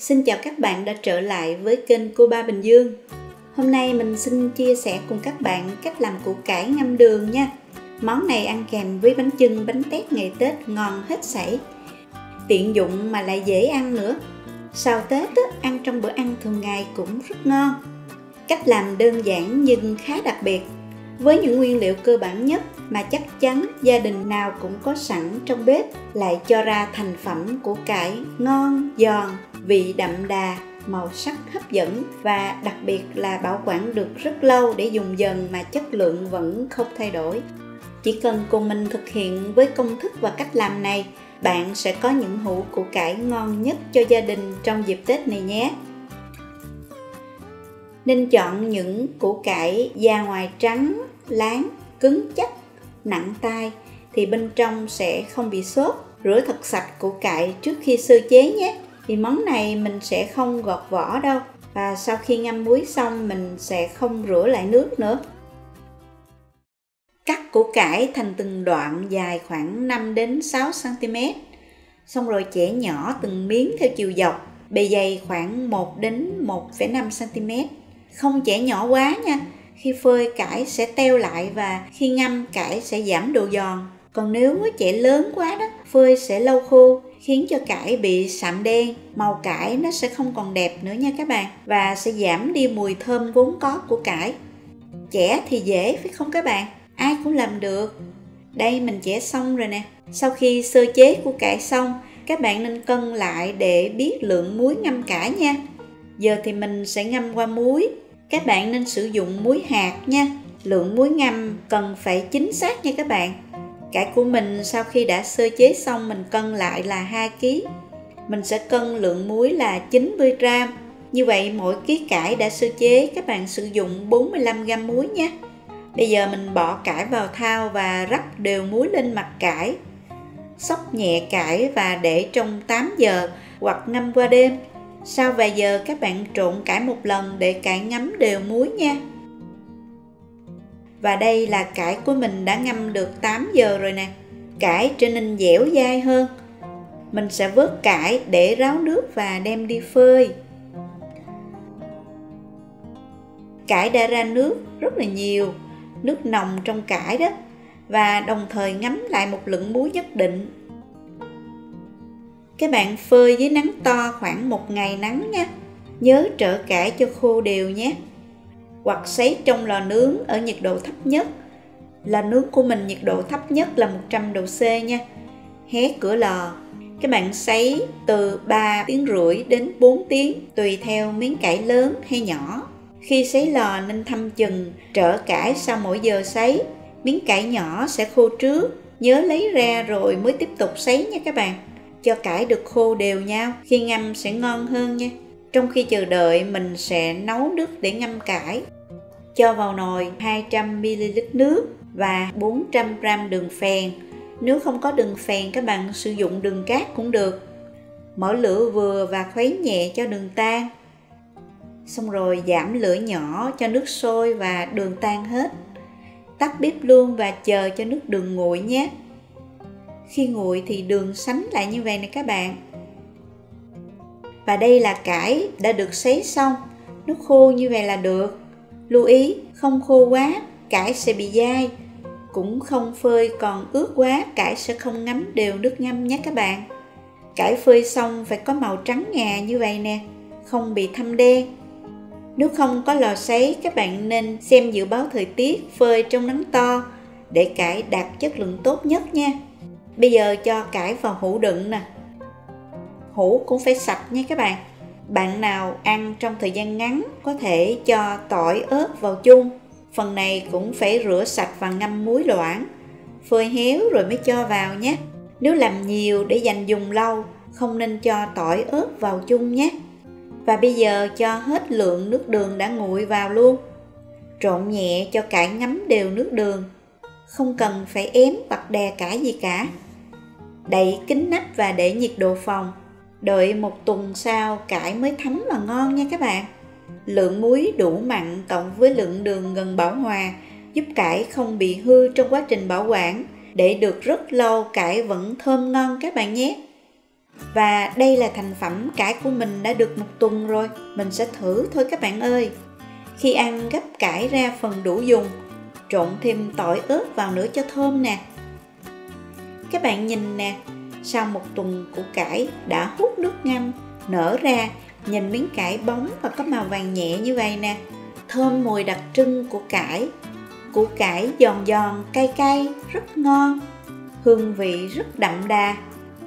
Xin chào các bạn đã trở lại với kênh Cô Ba Bình Dương. Hôm nay mình xin chia sẻ cùng các bạn cách làm củ cải ngâm đường nha. Món này ăn kèm với bánh chưng, bánh tét ngày Tết ngon hết sảy. Tiện dụng mà lại dễ ăn nữa. Sau Tết ăn trong bữa ăn thường ngày cũng rất ngon. Cách làm đơn giản nhưng khá đặc biệt. Với những nguyên liệu cơ bản nhất mà chắc chắn gia đình nào cũng có sẵn trong bếp, lại cho ra thành phẩm củ cải ngon, giòn, vị đậm đà, màu sắc hấp dẫn và đặc biệt là bảo quản được rất lâu để dùng dần mà chất lượng vẫn không thay đổi. Chỉ cần cùng mình thực hiện với công thức và cách làm này, bạn sẽ có những hũ củ cải ngon nhất cho gia đình trong dịp Tết này nhé. Nên chọn những củ cải da ngoài trắng, láng, cứng chắc, nặng tay thì bên trong sẽ không bị xốp. Rửa thật sạch củ cải trước khi sơ chế nhé. Vì món này mình sẽ không gọt vỏ đâu. Và sau khi ngâm muối xong mình sẽ không rửa lại nước nữa. Cắt củ cải thành từng đoạn dài khoảng 5 đến 6 cm. Xong rồi chẻ nhỏ từng miếng theo chiều dọc, bề dày khoảng 1 đến 1,5 cm. Không chẻ nhỏ quá nha. Khi phơi cải sẽ teo lại và khi ngâm cải sẽ giảm độ giòn. Còn nếu chẻ lớn quá đó, phơi sẽ lâu khô, khiến cho cải bị sạm đen, màu cải nó sẽ không còn đẹp nữa nha các bạn, và sẽ giảm đi mùi thơm vốn có của cải. Chẻ thì dễ phải không các bạn? Ai cũng làm được. Đây mình chẻ xong rồi nè. Sau khi sơ chế củ cải xong, các bạn nên cân lại để biết lượng muối ngâm cải nha. Giờ thì mình sẽ ngâm qua muối. Các bạn nên sử dụng muối hạt nha. Lượng muối ngâm cần phải chính xác nha các bạn. Cải của mình sau khi đã sơ chế xong mình cân lại là 2 kg. Mình sẽ cân lượng muối là 90 g. Như vậy mỗi ký cải đã sơ chế các bạn sử dụng 45 g muối nhé. Bây giờ mình bỏ cải vào thau và rắc đều muối lên mặt cải. Xóc nhẹ cải và để trong 8 giờ hoặc ngâm qua đêm. Sau vài giờ các bạn trộn cải một lần để cải ngấm đều muối nha. Và đây là cải của mình đã ngâm được 8 giờ rồi nè. Cải trở nên dẻo dai hơn. Mình sẽ vớt cải để ráo nước và đem đi phơi. Cải đã ra nước rất là nhiều, nước nồng trong cải đó, và đồng thời ngấm lại một lượng muối nhất định. Các bạn phơi dưới nắng to khoảng 1 ngày nắng nha. Nhớ trở cải cho khô đều nhé. Hoặc sấy trong lò nướng ở nhiệt độ thấp nhất. Lò nướng của mình nhiệt độ thấp nhất là 100 độ C nha. Hé cửa lò. Các bạn sấy từ 3 tiếng rưỡi đến 4 tiếng tùy theo miếng cải lớn hay nhỏ. Khi sấy lò nên thăm chừng trở cải sau mỗi giờ sấy. Miếng cải nhỏ sẽ khô trước. Nhớ lấy ra rồi mới tiếp tục sấy nha các bạn. Cho cải được khô đều nhau, khi ngâm sẽ ngon hơn nha. Trong khi chờ đợi mình sẽ nấu nước để ngâm cải. Cho vào nồi 200ml nước và 400g đường phèn. Nếu không có đường phèn các bạn sử dụng đường cát cũng được. Mở lửa vừa và khuấy nhẹ cho đường tan. Xong rồi giảm lửa nhỏ cho nước sôi và đường tan hết. Tắt bếp luôn và chờ cho nước đường nguội nhé. Khi nguội thì đường sánh lại như vậy nè các bạn. Và đây là cải đã được sấy xong. Nước khô như vậy là được. Lưu ý không khô quá, cải sẽ bị dai. Cũng không phơi còn ướt quá, cải sẽ không ngấm đều nước ngâm nhé các bạn. Cải phơi xong phải có màu trắng ngà như vậy nè, không bị thâm đen. Nếu không có lò sấy, các bạn nên xem dự báo thời tiết, phơi trong nắng to để cải đạt chất lượng tốt nhất nha. Bây giờ cho cải vào hũ đựng nè. Hũ cũng phải sạch nha các bạn. Bạn nào ăn trong thời gian ngắn có thể cho tỏi ớt vào chung. Phần này cũng phải rửa sạch và ngâm muối loãng. Phơi héo rồi mới cho vào nhé. Nếu làm nhiều để dành dùng lâu, không nên cho tỏi ớt vào chung nhé. Và bây giờ cho hết lượng nước đường đã nguội vào luôn. Trộn nhẹ cho cải ngấm đều nước đường. Không cần phải ém hoặc đè cải gì cả. Đậy kín nắp và để nhiệt độ phòng. Đợi 1 tuần sau cải mới thấm mà ngon nha các bạn. Lượng muối đủ mặn cộng với lượng đường gần bảo hòa giúp cải không bị hư trong quá trình bảo quản. Để được rất lâu cải vẫn thơm ngon các bạn nhé. Và đây là thành phẩm cải của mình đã được 1 tuần rồi, mình sẽ thử thôi các bạn ơi. Khi ăn gấp cải ra phần đủ dùng, trộn thêm tỏi ớt vào nữa cho thơm nè. Các bạn nhìn nè, sau 1 tuần củ cải đã hút nước ngâm, nở ra, nhìn miếng cải bóng và có màu vàng nhẹ như vậy nè. Thơm mùi đặc trưng của cải. Củ cải giòn giòn, cay cay, rất ngon. Hương vị rất đậm đà.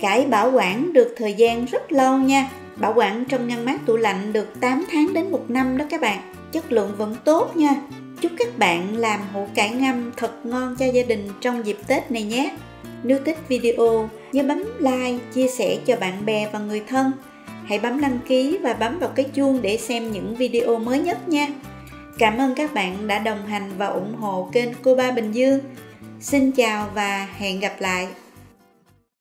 Cải bảo quản được thời gian rất lâu nha. Bảo quản trong ngăn mát tủ lạnh được 8 tháng đến 1 năm đó các bạn. Chất lượng vẫn tốt nha. Chúc các bạn làm hũ cải ngâm thật ngon cho gia đình trong dịp Tết này nhé. Nếu thích video, nhớ bấm like, chia sẻ cho bạn bè và người thân. Hãy bấm đăng ký và bấm vào cái chuông để xem những video mới nhất nha. Cảm ơn các bạn đã đồng hành và ủng hộ kênh Cô Ba Bình Dương. Xin chào và hẹn gặp lại.